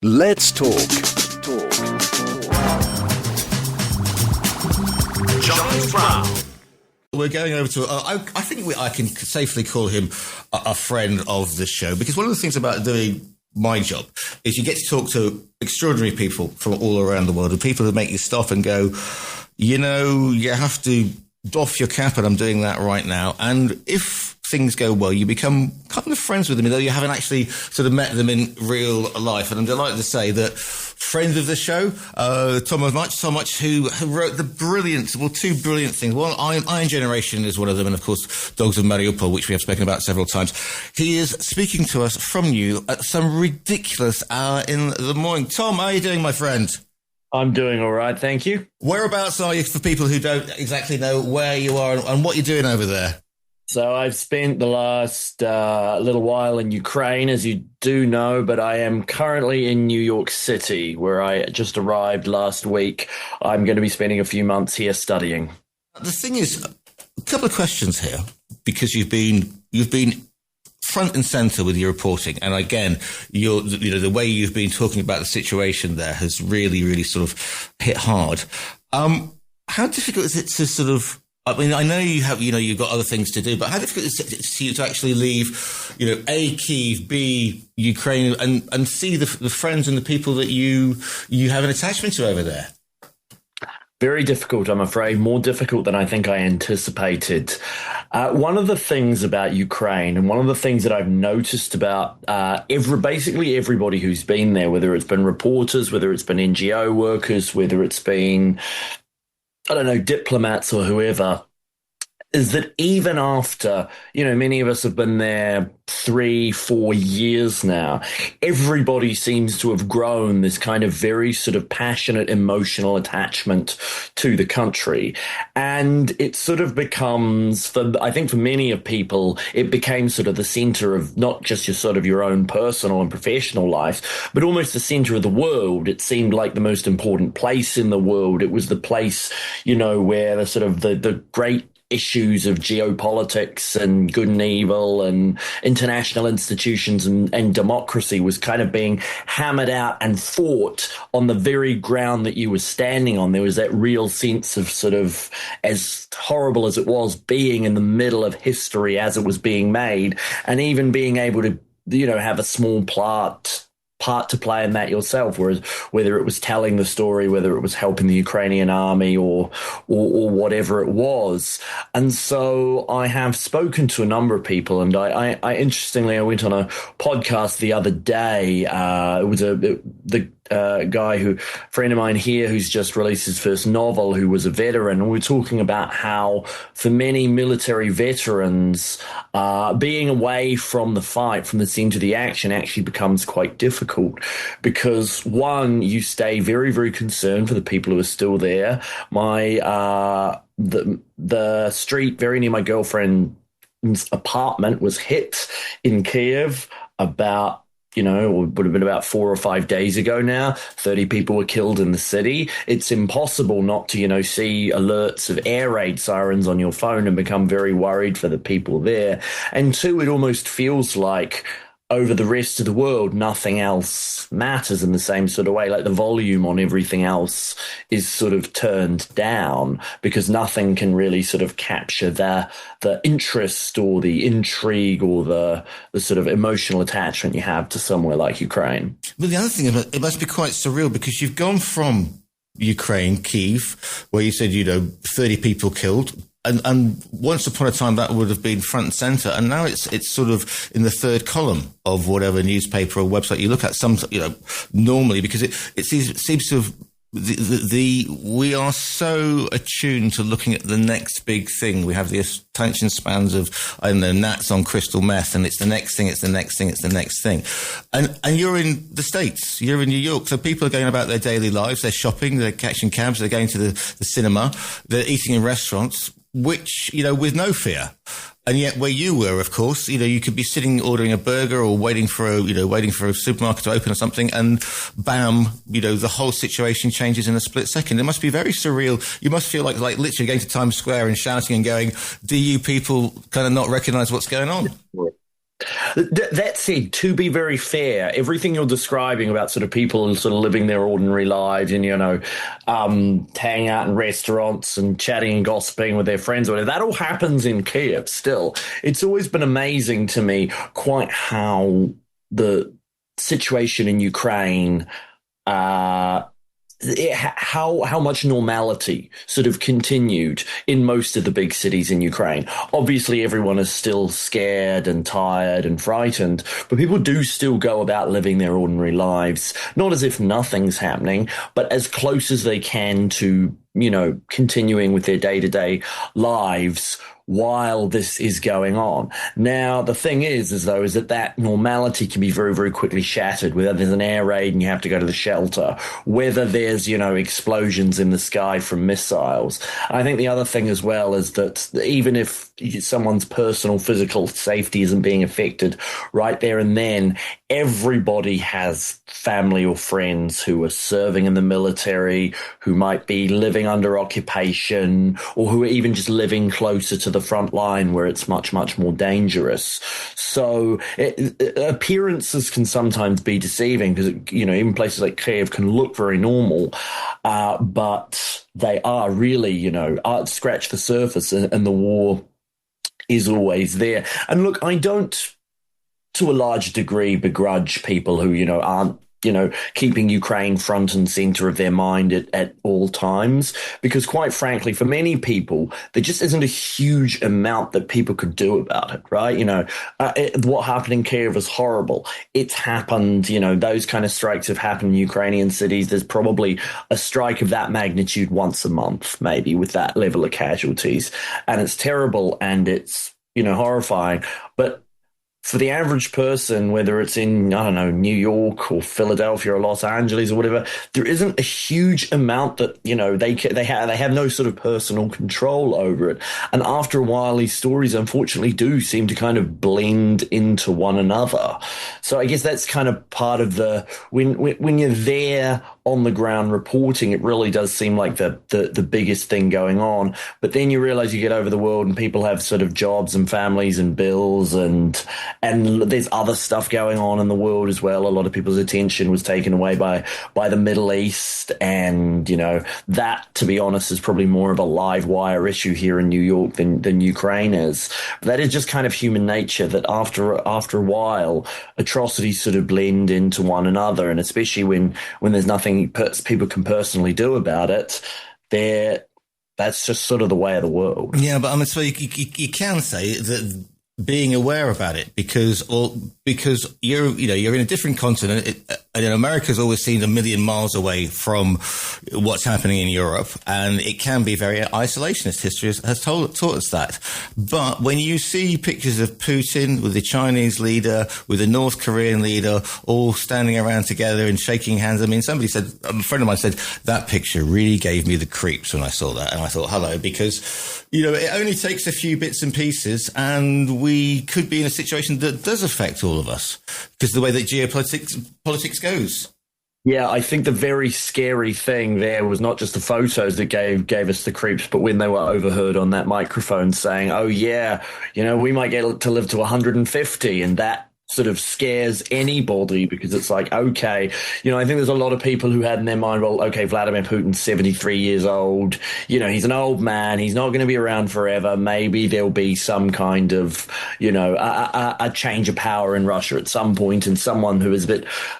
Let's talk. Giles Brown. We're going over to, I think I can safely call him a friend of the show, because one of the things about doing my job is you get to talk to extraordinary people from all around the world, and people who make you stop and go, you know, you have to doff your cap, and I'm doing that right now. And if things go well, you become kind of friends with them, though you haven't actually sort of met them in real life. And I'm delighted to say that friend of the show, Tom Mutch, who wrote the two brilliant things. One, Iron Generation is one of them, and of course, Dogs of Mariupol, which we have spoken about several times. He is speaking to us from you at some ridiculous hour in the morning. Tom, how are you doing, my friend? I'm doing all right, thank you. Whereabouts are you, for people who don't exactly know where you are and what you're doing over there? So I've spent the last little while in Ukraine, as you do know, but I am currently in New York City, where I just arrived last week. I'm going to be spending a few months here studying. The thing is, a couple of questions here, because you've been front and center with your reporting, and again, the way you've been talking about the situation there has really, really sort of hit hard. How difficult is it to sort of? I mean, I know you've got other things to do, but how difficult is it to you to actually leave, A, Kyiv, B, Ukraine, and see the friends and the people that you have an attachment to over there? Very difficult, I'm afraid, more difficult than I think I anticipated. One of the things about Ukraine, and one of the things that I've noticed about basically everybody who's been there, whether it's been reporters, whether it's been NGO workers, whether it's been, I don't know, diplomats or whoever, is that even after, many of us have been there 3-4 years now, everybody seems to have grown this kind of very sort of passionate emotional attachment to the country. And it sort of becomes, I think for many of people, it became sort of the center of not just your own personal and professional life, but almost the center of the world. It seemed like the most important place in the world. It was the place, where the sort of the great issues of geopolitics and good and evil and international institutions and democracy was kind of being hammered out and fought on the very ground that you were standing on. There was that real sense of sort of, as horrible as it was, being in the middle of history as it was being made, and even being able to, have a small part to play in that yourself, whereas whether it was telling the story, whether it was helping the Ukrainian army or whatever it was. And so I have spoken to a number of people, and I interestingly, I went on a podcast the other day. It was the guy friend of mine here, who's just released his first novel, who was a veteran. And we were talking about how for many military veterans, being away from the fight, from the scene to the action, actually becomes quite difficult, because one, you stay very, very concerned for the people who are still there. The street very near my girlfriend's apartment was hit in Kyiv about, it would have been about 4 or 5 days ago now. 30 people were killed in the city. It's impossible not to, see alerts of air raid sirens on your phone and become very worried for the people there. And two, it almost feels like over the rest of the world, nothing else matters in the same sort of way. Like the volume on everything else is sort of turned down, because nothing can really sort of capture the interest or the intrigue or the sort of emotional attachment you have to somewhere like Ukraine. But the other thing, it must be quite surreal, because you've gone from Ukraine, Kyiv, where you said, 30 people killed. And once upon a time, that would have been front and center. And now it's sort of in the third column of whatever newspaper or website you look at, normally, because it seems to have, we are so attuned to looking at the next big thing. We have the attention spans of, gnats on crystal meth, and it's the next thing, it's the next thing, it's the next thing. And you're in the States, you're in New York, so people are going about their daily lives, they're shopping, they're catching cabs, they're going to the cinema, they're eating in restaurants, which, with no fear. And yet where you were, of course, you could be sitting ordering a burger or waiting for a supermarket to open or something, and bam, the whole situation changes in a split second. It must be very surreal. You must feel like literally going to Times Square and shouting and going, do you people kind of not recognize what's going on? That said, to be very fair, everything you're describing about sort of people sort of living their ordinary lives and, hanging out in restaurants and chatting and gossiping with their friends or whatever, that all happens in Kiev still. It's always been amazing to me quite how the situation in Ukraine, how much normality sort of continued in most of the big cities in Ukraine. Obviously, everyone is still scared and tired and frightened, but people do still go about living their ordinary lives, not as if nothing's happening, but as close as they can to, continuing with their day-to-day lives while this is going on. Now, the thing is that normality can be very, very quickly shattered, whether there's an air raid and you have to go to the shelter, whether there's, explosions in the sky from missiles. I think the other thing as well is that even if someone's personal physical safety isn't being affected right there and then, everybody has family or friends who are serving in the military, who might be living under occupation, or who are even just living closer to the front line where it's much, much more dangerous. So appearances can sometimes be deceiving because, even places like Kiev can look very normal, but they are really, scratch the surface and the war is always there. And look, I don't, to a large degree, begrudge people who, aren't, keeping Ukraine front and center of their mind at all times, because quite frankly, for many people, there just isn't a huge amount that people could do about it, right? What happened in Kiev is horrible. It's happened, those kind of strikes have happened in Ukrainian cities. There's probably a strike of that magnitude once a month, maybe, with that level of casualties. And it's terrible and it's, horrifying. But for the average person, whether it's in, I don't know, New York or Philadelphia or Los Angeles or whatever, there isn't a huge amount that, they have no sort of personal control over it. And after a while, these stories, unfortunately, do seem to kind of blend into one another. So I guess that's kind of part of when you're there on the ground reporting, it really does seem like the biggest thing going on. But then you realize you get over the world and people have sort of jobs and families and bills and there's other stuff going on in the world as well. A lot of people's attention was taken away by the Middle East. And, that, to be honest, is probably more of a live wire issue here in New York than Ukraine is. But that is just kind of human nature, that after a while, atrocities sort of blend into one another. And especially when there's nothing people can personally do about it, that's just sort of the way of the world. Yeah, but so you can say that being aware about it because you're in a different continent. And America's always seemed a million miles away from what's happening in Europe, and it can be very isolationist. History has taught us that. But when you see pictures of Putin with the Chinese leader, with the North Korean leader, all standing around together and shaking hands, I mean, somebody said, a friend of mine said, that picture really gave me the creeps when I saw that. And I thought, hello, because, it only takes a few bits and pieces, and we could be in a situation that does affect all of us because the way that politics goes. Yeah, I think the very scary thing there was not just the photos that gave us the creeps, but when they were overheard on that microphone saying, oh, yeah, we might get to live to 150, and that sort of scares anybody because it's like, okay, I think there's a lot of people who had in their mind, well, okay, Vladimir Putin's 73 years old. He's an old man. He's not going to be around forever. Maybe there'll be some kind of, a change of power in Russia at some point, and someone who is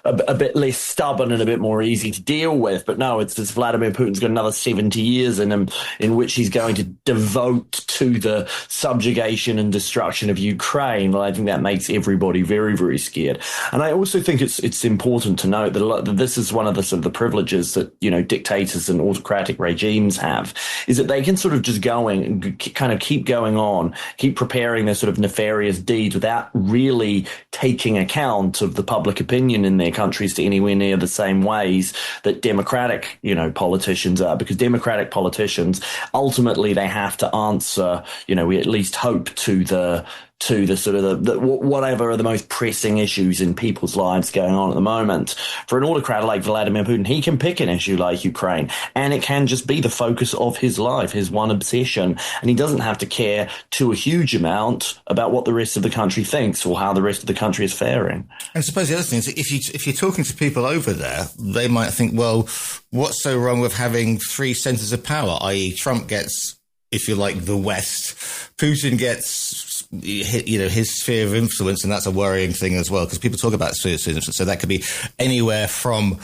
a bit less stubborn and a bit more easy to deal with. But no, it's just Vladimir Putin's got another 70 years in him in which he's going to devote to the subjugation and destruction of Ukraine. Well, I think that makes everybody very, very scared. And I also think it's important to note that this is one of the sort of the privileges that, dictators and autocratic regimes have, is that they can sort of just kind of keep going on, keep preparing their sort of nefarious deeds without really taking account of the public opinion in their countries to anywhere near the same ways that democratic, politicians are, because democratic politicians, ultimately they have to answer, we at least hope, to the to the sort of the whatever are the most pressing issues in people's lives going on at the moment. For an autocrat like Vladimir Putin, he can pick an issue like Ukraine, and it can just be the focus of his life, his one obsession, and he doesn't have to care to a huge amount about what the rest of the country thinks or how the rest of the country is faring. And I suppose the other thing is, if you're talking to people over there, they might think, well, what's so wrong with having three centers of power, i.e. Trump gets, if you like, the West, Putin gets, his sphere of influence, and that's a worrying thing as well, because people talk about sphere of influence, so that could be anywhere from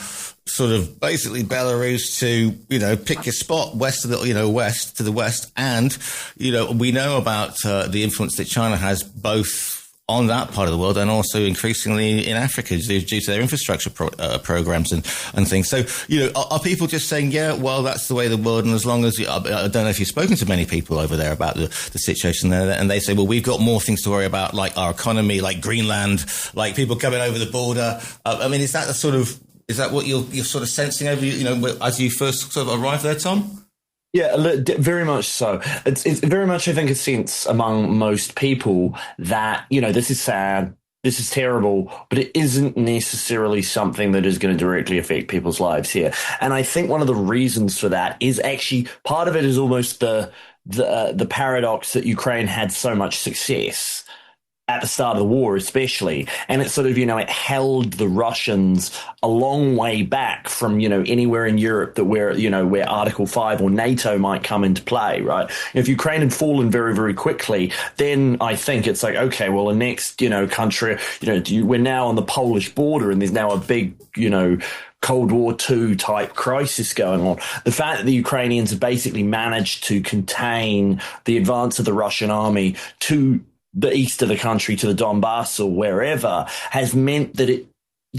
sort of basically Belarus to, pick your spot, west to the west. And, we know about the influence that China has both on that part of the world and also increasingly in Africa due to their infrastructure programs and things. So, are people just saying, yeah, well, that's the way of the world, and as long as I don't know if you've spoken to many people over there about the situation there, and they say, well, we've got more things to worry about, like our economy, like Greenland, like people coming over the border. Is that what you're sort of sensing over, as you first sort of arrived there, Tom? Yeah, very much so. It's very much, I think, a sense among most people that, this is sad, this is terrible, but it isn't necessarily something that is going to directly affect people's lives here. And I think one of the reasons for that is actually, part of it is almost the paradox that Ukraine had so much success at the start of the war, especially. And it sort of, it held the Russians a long way back from, anywhere in Europe that where Article 5 or NATO might come into play, right? If Ukraine had fallen very, very quickly, then I think it's like, okay, well, the next, country, we're now on the Polish border, and there's now a big, Cold War II type crisis going on. The fact that the Ukrainians have basically managed to contain the advance of the Russian army to the east of the country, to the Donbass or wherever, has meant that it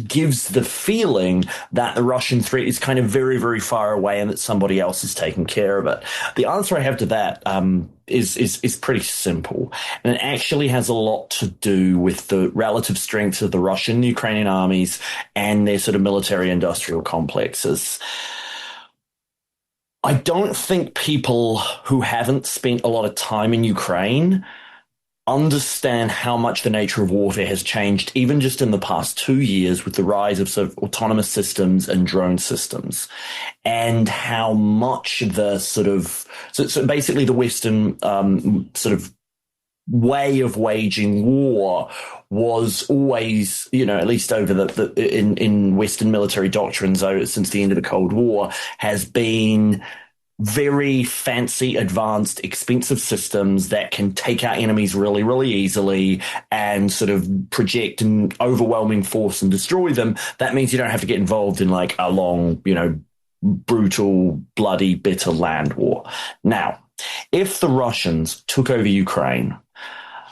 gives the feeling that the Russian threat is kind of very, very far away and that somebody else is taking care of it. The answer I have to that is pretty simple, and it actually has a lot to do with the relative strength of the Russian and Ukrainian armies and their sort of military-industrial complexes. I don't think people who haven't spent a lot of time in Ukraine understand how much the nature of warfare has changed, even just in the past 2 years, with the rise of sort of autonomous systems and drone systems, and how much the sort of so basically the Western sort of way of waging war was always, at least over in Western military doctrines since the end of the Cold War, has been very fancy, advanced, expensive systems that can take out enemies really, really easily and sort of project an overwhelming force and destroy them. That means you don't have to get involved in like a long, brutal, bloody, bitter land war. Now, if the Russians took over Ukraine,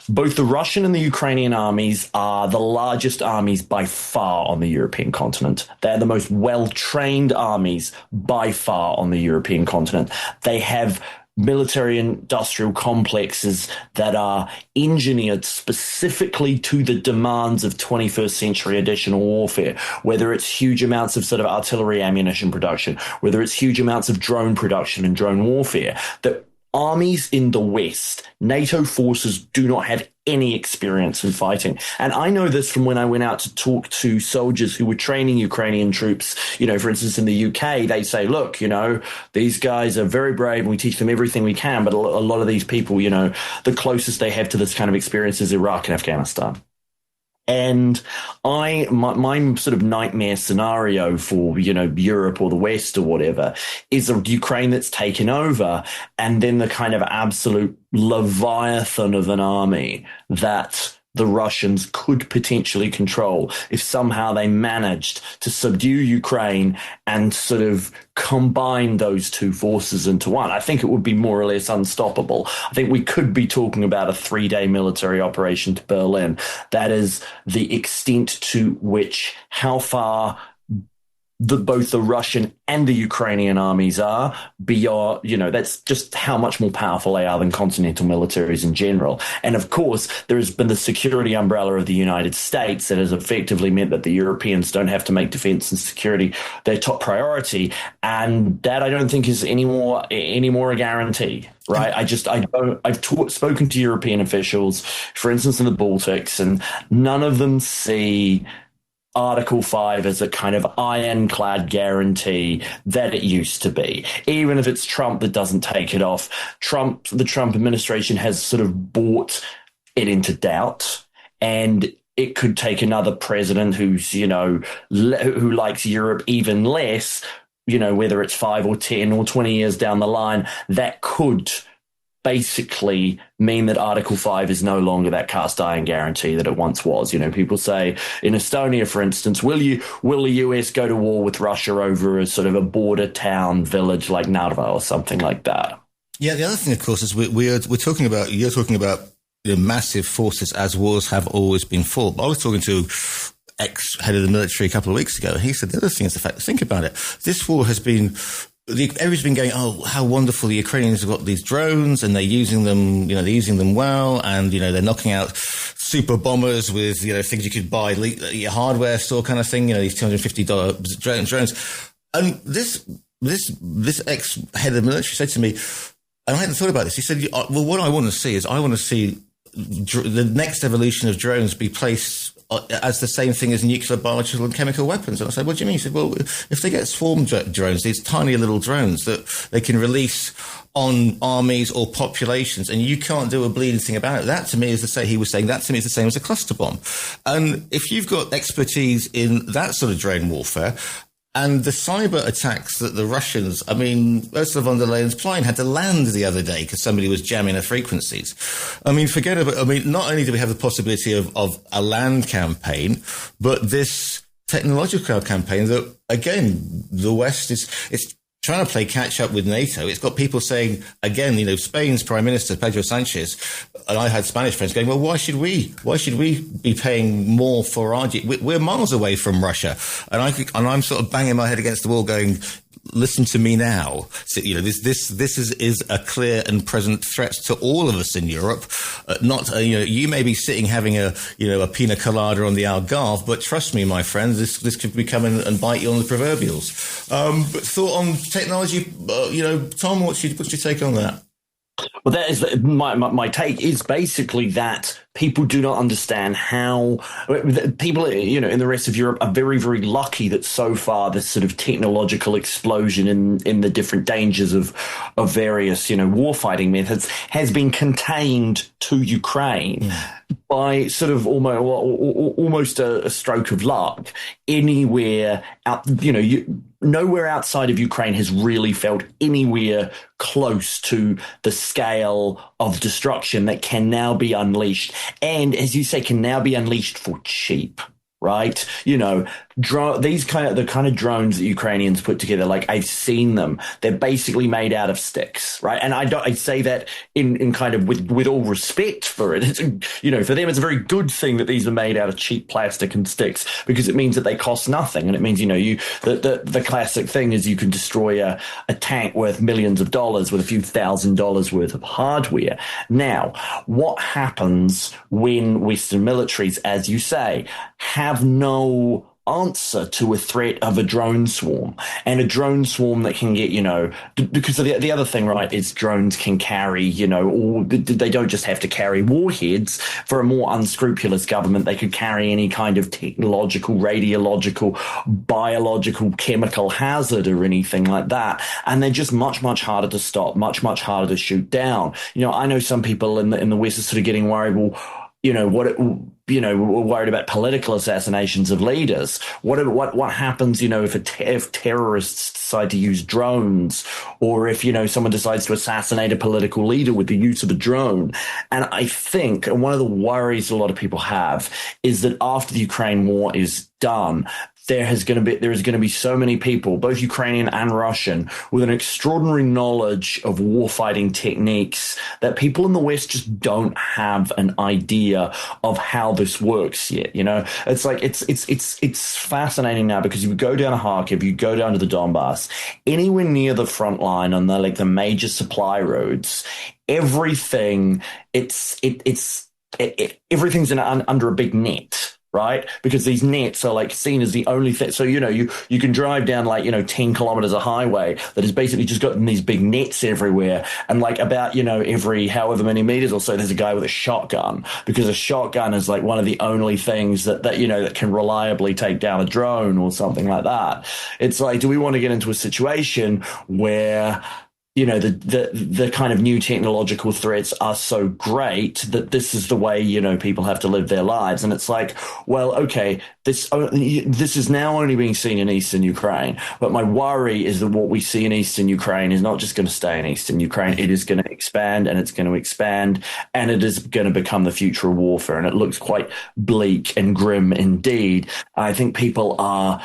both the Russian and the Ukrainian armies are the largest armies by far on the European continent. They're the most well-trained armies by far on the European continent. They have military industrial complexes that are engineered specifically to the demands of 21st century additional warfare, whether it's huge amounts of sort of artillery ammunition production, whether it's huge amounts of drone production and drone warfare, that armies in the West, NATO forces, do not have any experience in fighting. And I know this from when I went out to talk to soldiers who were training Ukrainian troops. For instance, in the UK, they say, look, these guys are very brave and we teach them everything we can. But a lot of these people, the closest they have to this kind of experience is Iraq and Afghanistan. And my sort of nightmare scenario for, Europe or the West or whatever is a Ukraine that's taken over, and then the kind of absolute leviathan of an army that the Russians could potentially control if somehow they managed to subdue Ukraine and sort of combine those two forces into one. I think it would be more or less unstoppable. I think we could be talking about a 3-day military operation to Berlin. That is the extent to which how far both the Russian and the Ukrainian armies are beyond, that's just how much more powerful they are than continental militaries in general. And of course, there has been the security umbrella of the United States that has effectively meant that the Europeans don't have to make defense and security their top priority. And that I don't think is any more a guarantee. Right. I've spoken to European officials, for instance, in the Baltics, and none of them see Article 5 as a kind of ironclad guarantee that it used to be. Even if it's Trump that doesn't take it off, the Trump administration has sort of brought it into doubt, and it could take another president who's, who likes Europe even less, whether it's 5 or 10 or 20 years down the line, that could basically mean that Article 5 is no longer that cast iron guarantee that it once was. People say in Estonia, for instance, will the US go to war with Russia over a sort of a border town village like Narva or something like that? Yeah, the other thing, of course, is you're talking about massive forces as wars have always been fought. But I was talking to ex-head of the military a couple of weeks ago, and he said the other thing is the fact, think about it, this war has been, everybody's been going, oh, how wonderful the Ukrainians have got these drones and they're using them well. And, they're knocking out super bombers with, things you could buy, your hardware store kind of thing, these $250 drones. And this ex-head of the military said to me, and I hadn't thought about this, he said, well, what I want to see is the next evolution of drones be placed as the same thing as nuclear, biological and chemical weapons. And I said, what do you mean? He said, well, if they get swarm drones, these tiny little drones that they can release on armies or populations, and you can't do a bleeding thing about it. That to me is the same. He was saying that to me is the same as a cluster bomb. And if you've got expertise in that sort of drone warfare, and the cyber attacks that the Russians, Ursula von der Leyen's plane had to land the other day because somebody was jamming her frequencies. Forget about, not only do we have the possibility of a land campaign, but this technological campaign that, again, the West it's trying to play catch up with NATO. It's got people saying, again, Spain's Prime Minister, Pedro Sanchez, and I had Spanish friends going, well, why should we be paying more for our, we're miles away from Russia. And I'm sort of banging my head against the wall going, listen to me now. So, this is a clear and present threat to all of us in Europe. You may be sitting having a pina colada on the Algarve, but trust me, my friend, this could be coming and bite you on the proverbials. But thought on technology, Tom, what's your take on that? Well, that is my take is basically that people do not understand how people, in the rest of Europe are very, very lucky that so far this sort of technological explosion in the different dangers of various, warfighting methods has been contained to Ukraine by sort of almost a stroke of luck. Anywhere out, nowhere outside of Ukraine has really felt anywhere close to the scale of destruction that can now be unleashed. And as you say, can now be unleashed for cheap. Right? The kind of drones that Ukrainians put together, like I've seen them, they're basically made out of sticks, right? And I say that in kind of with all respect for it. It's, for them, it's a very good thing that these are made out of cheap plastic and sticks because it means that they cost nothing. And it means, the classic thing is you can destroy a tank worth millions of dollars with a few $1,000s worth of hardware. Now, what happens when Western militaries, as you say, have no answer to a threat of a drone swarm, and a drone swarm that can get, because the other thing, right, is drones can carry, or they don't just have to carry warheads. For a more unscrupulous government, they could carry any kind of technological, radiological, biological, chemical hazard or anything like that. And they're just much, much harder to stop, much, much harder to shoot down. I know some people in the West are sort of getting worried, well, we're worried about political assassinations of leaders. What happens, if terrorists decide to use drones, or if, someone decides to assassinate a political leader with the use of a drone? And I think one of the worries a lot of people have is that after the Ukraine war is done, there is going to be so many people, both Ukrainian and Russian, with an extraordinary knowledge of warfighting techniques that people in the West just don't have an idea of how this works yet. You know, it's like it's fascinating now, because if you go down to Kharkiv, you go down to the Donbass, anywhere near the front line on the major supply roads, everything everything's under a big net. Right? Because these nets are seen as the only thing. So, you can drive down 10 kilometers of highway that has basically just got these big nets everywhere. And about, every however many meters or so, there's a guy with a shotgun, because a shotgun is one of the only things that can reliably take down a drone or something like that. It's do we want to get into a situation where the kind of new technological threats are so great that this is the way, people have to live their lives? And it's well, okay, this is now only being seen in eastern Ukraine. But my worry is that what we see in eastern Ukraine is not just going to stay in eastern Ukraine. It is going to expand, and it's going to expand, and it is going to become the future of warfare. And it looks quite bleak and grim indeed. I think people are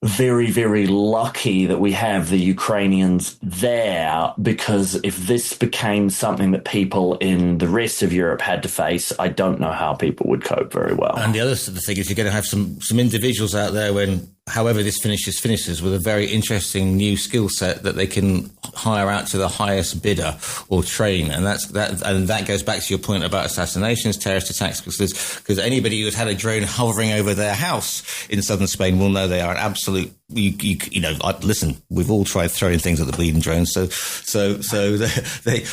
very, very lucky that we have the Ukrainians there, because if this became something that people in the rest of Europe had to face, I don't know how people would cope very well. And the other thing is, you're going to have some individuals out there, when however this finishes, with a very interesting new skill set that they can hire out to the highest bidder or train. And that goes back to your point about assassinations, terrorist attacks, because anybody who's had a drone hovering over their house in southern Spain will know they are an absolute, listen, we've all tried throwing things at the bleeding drones.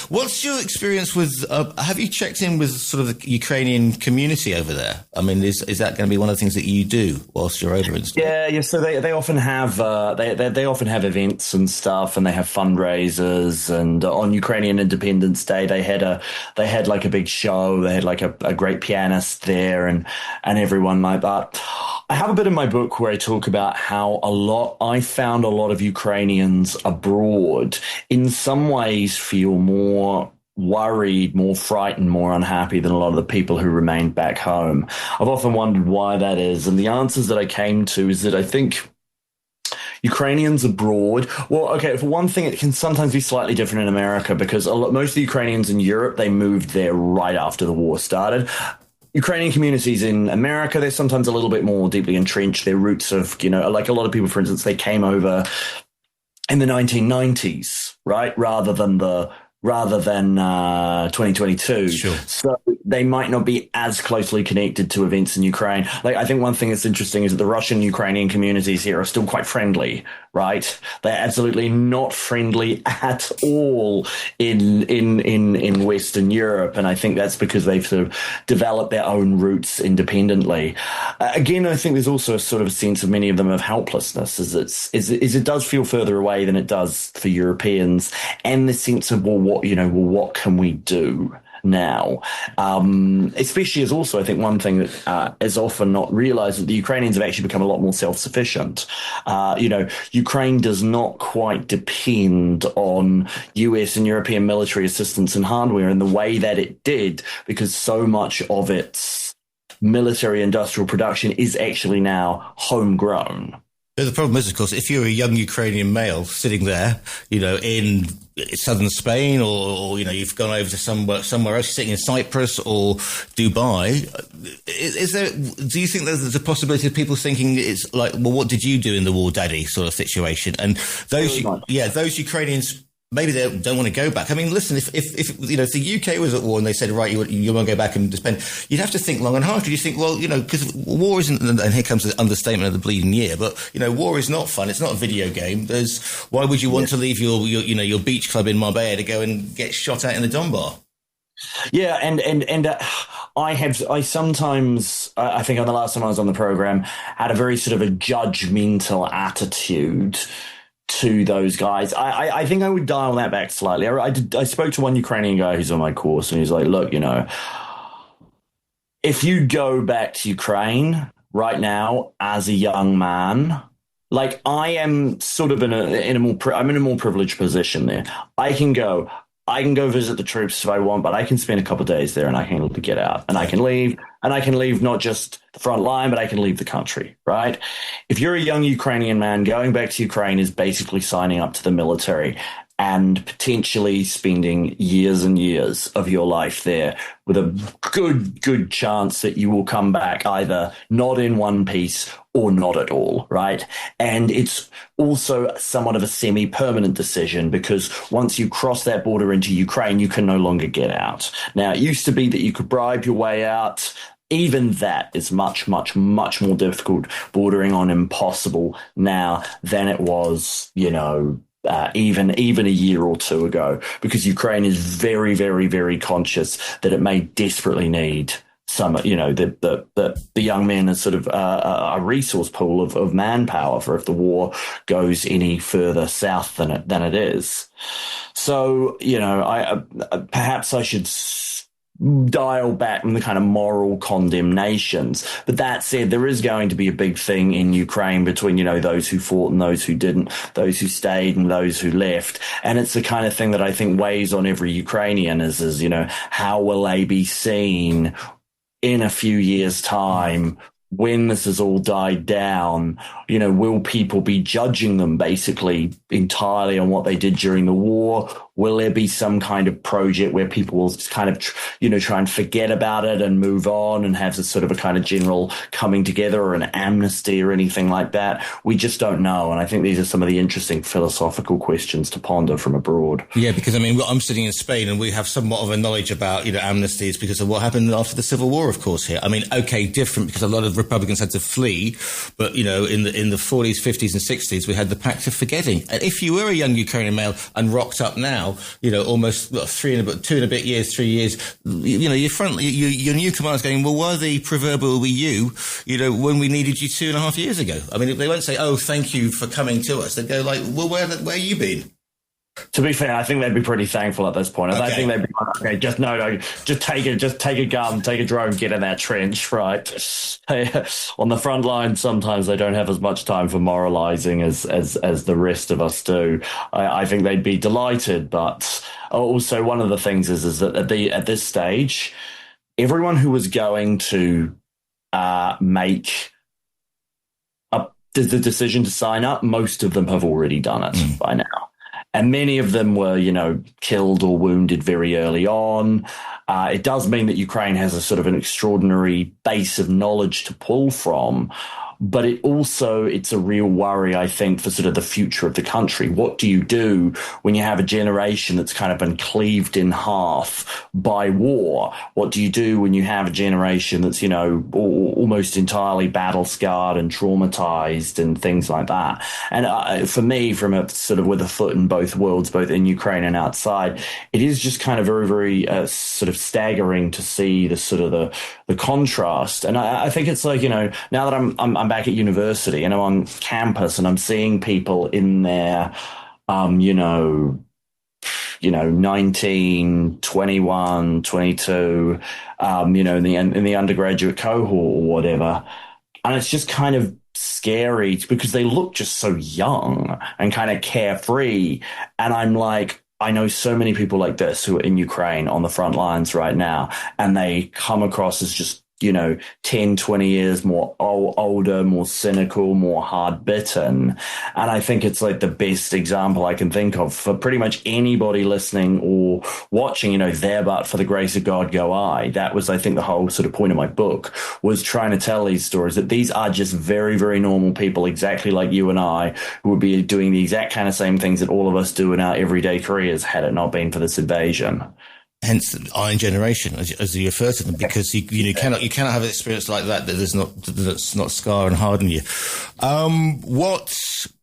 What's your experience with, have you checked in with sort of the Ukrainian community over there? I mean, is that going to be one of the things that you do whilst you're over in Spain? Yeah. So they often have they often have events and stuff, and they have fundraisers. And on Ukrainian Independence Day, they had a big show. They had a great pianist there, and everyone like that. I have a bit in my book where I talk about how I found a lot of Ukrainians abroad in some ways feel more worried, more frightened, more unhappy than a lot of the people who remained back home. I've often wondered why that is. And the answers that I came to is that I think Ukrainians abroad, well, okay, for one thing, it can sometimes be slightly different in America, because most of the Ukrainians in Europe, they moved there right after the war started. Ukrainian communities in America, they're sometimes a little bit more deeply entrenched. Their roots of, like a lot of people, for instance, they came over in the 1990s, right? Rather than 2022. Sure. So they might not be as closely connected to events in Ukraine. I think one thing that's interesting is that the Russian Ukrainian communities here are still quite friendly, right? They're absolutely not friendly at all in Western Europe. And I think that's because they've sort of developed their own roots independently. Again, I think there's also a sort of a sense of many of them of helplessness, as it does feel further away than it does for Europeans, and the sense of, what can we do now? Especially as also, I think one thing that is often not realized, that the Ukrainians have actually become a lot more self-sufficient. Ukraine does not quite depend on US and European military assistance and hardware in the way that it did, because so much of its military industrial production is actually now homegrown. The problem is, of course, if you're a young Ukrainian male sitting there, in southern Spain, or you've gone over to somewhere else, sitting in Cyprus or Dubai, do you think there's a possibility of people thinking it's like, well, what did you do in the war, daddy, sort of situation? And those Ukrainians, maybe they don't want to go back. I mean, listen, if the UK was at war and they said, right, you want to go back and spend, you'd have to think long and hard. Because you think, well, because war isn't, and here comes the understatement of the bleeding year, but, war is not fun. It's not a video game. Why would you want to leave your beach club in Marbella to go and get shot at in the Donbass? Yeah, and I sometimes, I think on the last time I was on the program, had a very sort of a judgmental attitude to those guys. I think I would dial that back slightly. I spoke to one Ukrainian guy who's on my course, and he's like, look, if you go back to Ukraine right now as a young man, I am sort of I'm in a more privileged position there. I can go, I can go visit the troops if I want, but I can spend a couple of days there and I can get out and I can leave. And I can leave not just the front line, but I can leave the country, right? If you're a young Ukrainian man, going back to Ukraine is basically signing up to the military and potentially spending years and years of your life there with a good chance that you will come back either not in one piece or not at all, right? And it's also somewhat of a semi-permanent decision because once you cross that border into Ukraine, you can no longer get out. Now, it used to be that you could bribe your way out. Even that is much more difficult, bordering on impossible now than it was, even a year or two ago, because Ukraine is very conscious that it may desperately need some, the young men as sort of a resource pool of manpower for if the war goes any further south than it is. So, perhaps I should dial back from the kind of moral condemnations. But that said, there is going to be a big thing in Ukraine between, those who fought and those who didn't, those who stayed and those who left. And it's the kind of thing that I think weighs on every Ukrainian is how will they be seen in a few years' time when this has all died down? Will people be judging them basically entirely on what they did during the war? Will there be some kind of project where people will just kind of, try and forget about it and move on and have this sort of a kind of general coming together or an amnesty or anything like that? We just don't know. And I think these are some of the interesting philosophical questions to ponder from abroad. Yeah, because I'm sitting in Spain and we have somewhat of a knowledge about, amnesties because of what happened after the Civil War, of course, here. Okay, different because a lot of Republicans had to flee, but, in the 40s, 50s and 60s, we had the Pact of Forgetting. And if you were a young Ukrainian male and rocked up now, almost 3 and a bit years, 3 years, your new command's going, well, why the proverbial were you, when we needed you 2.5 years ago? I mean, they won't say, oh, thank you for coming to us. They'd go like, well, where you been? To be fair, I think they'd be pretty thankful at this point. Okay. I think they'd be like, okay, just take a gun, take a drone, get in that trench, right? On the front line, sometimes they don't have as much time for moralizing as the rest of us do. I think they'd be delighted, but also one of the things is that at this stage, everyone who was going to make the decision to sign up, most of them have already done it by now. And many of them were, killed or wounded very early on. It does mean that Ukraine has a sort of an extraordinary base of knowledge to pull from. But it's a real worry, I think, for sort of the future of the country. What do you do when you have a generation that's kind of been cleaved in half by war? What do you do when you have a generation that's, almost entirely battle-scarred and traumatized and things like that? And for me, from a sort of with a foot in both worlds, both in Ukraine and outside, it is just kind of very, very sort of staggering to see the sort of the contrast. And I think it's like, now that I'm back at university and I'm on campus and I'm seeing people in their, 19, 21, 22, in the undergraduate cohort or whatever. And it's just kind of scary because they look just so young and kind of carefree. And I'm like, I know so many people like this who are in Ukraine on the front lines right now, and they come across as just 10, 20 years more older, more cynical, more hard-bitten. And I think it's like the best example I can think of for pretty much anybody listening or watching, there but for the grace of God go I. That was, I think, the whole sort of point of my book, was trying to tell these stories, that these are just very, very normal people, exactly like you and I, who would be doing the exact kind of same things that all of us do in our everyday careers had it not been for this invasion. Hence the Iron Generation, as you refer to them, because you cannot have an experience like that's not scar and harden you.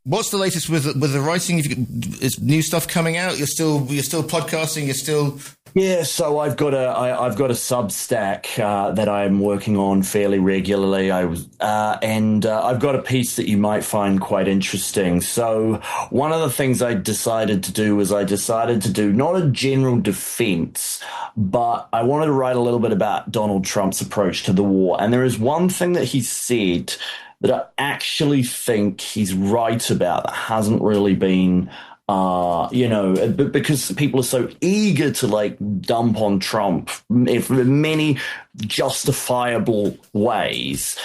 What's the latest with the writing? Is new stuff coming out? You're still podcasting. You're still. Yeah, so I've got a Substack that I'm working on fairly regularly. And I've got a piece that you might find quite interesting. So one of the things I decided to do was not a general defense, but I wanted to write a little bit about Donald Trump's approach to the war. And there is one thing that he said that I actually think he's right about that hasn't really been Because people are so eager to like dump on Trump in many justifiable ways.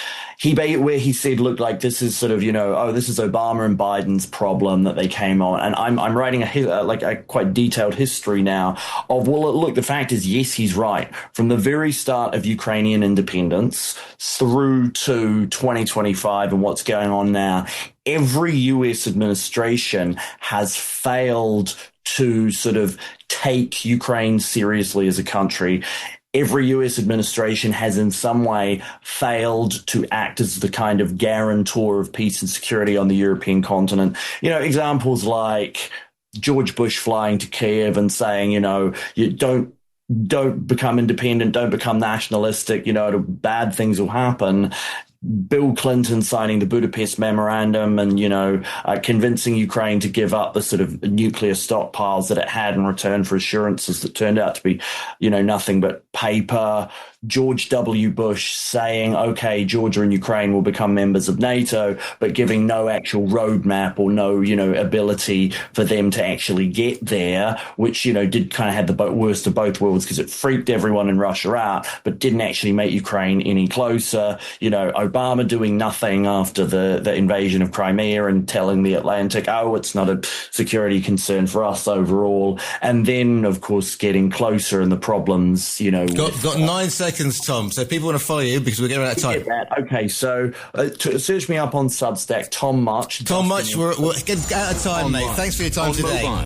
Where he said, look, like this is sort of, this is Obama and Biden's problem that they came on. And I'm writing a quite detailed history now of, well, look, the fact is, yes, he's right. From the very start of Ukrainian independence through to 2025 and what's going on now, every US administration has failed to sort of take Ukraine seriously as a country. Every US administration has in some way failed to act as the kind of guarantor of peace and security on the European continent. Examples like George Bush flying to Kiev and saying, you don't become independent, don't become nationalistic, bad things will happen. Bill Clinton signing the Budapest Memorandum and, convincing Ukraine to give up the sort of nuclear stockpiles that it had in return for assurances that turned out to be, nothing but paper. George W. Bush saying, okay, Georgia and Ukraine will become members of NATO, but giving no actual roadmap or no, ability for them to actually get there, which, did kind of have the worst of both worlds because it freaked everyone in Russia out, but didn't actually make Ukraine any closer. Obama doing nothing after the invasion of Crimea and telling the Atlantic, oh, it's not a security concern for us overall. And then, of course, getting closer and the problems, Got 9 seconds, Tom. So people want to follow you because we're getting out of time. Okay, so search me up on Substack, Tom Mutch. Tom Mutch, we're getting out of time, mate. Thanks for your time today.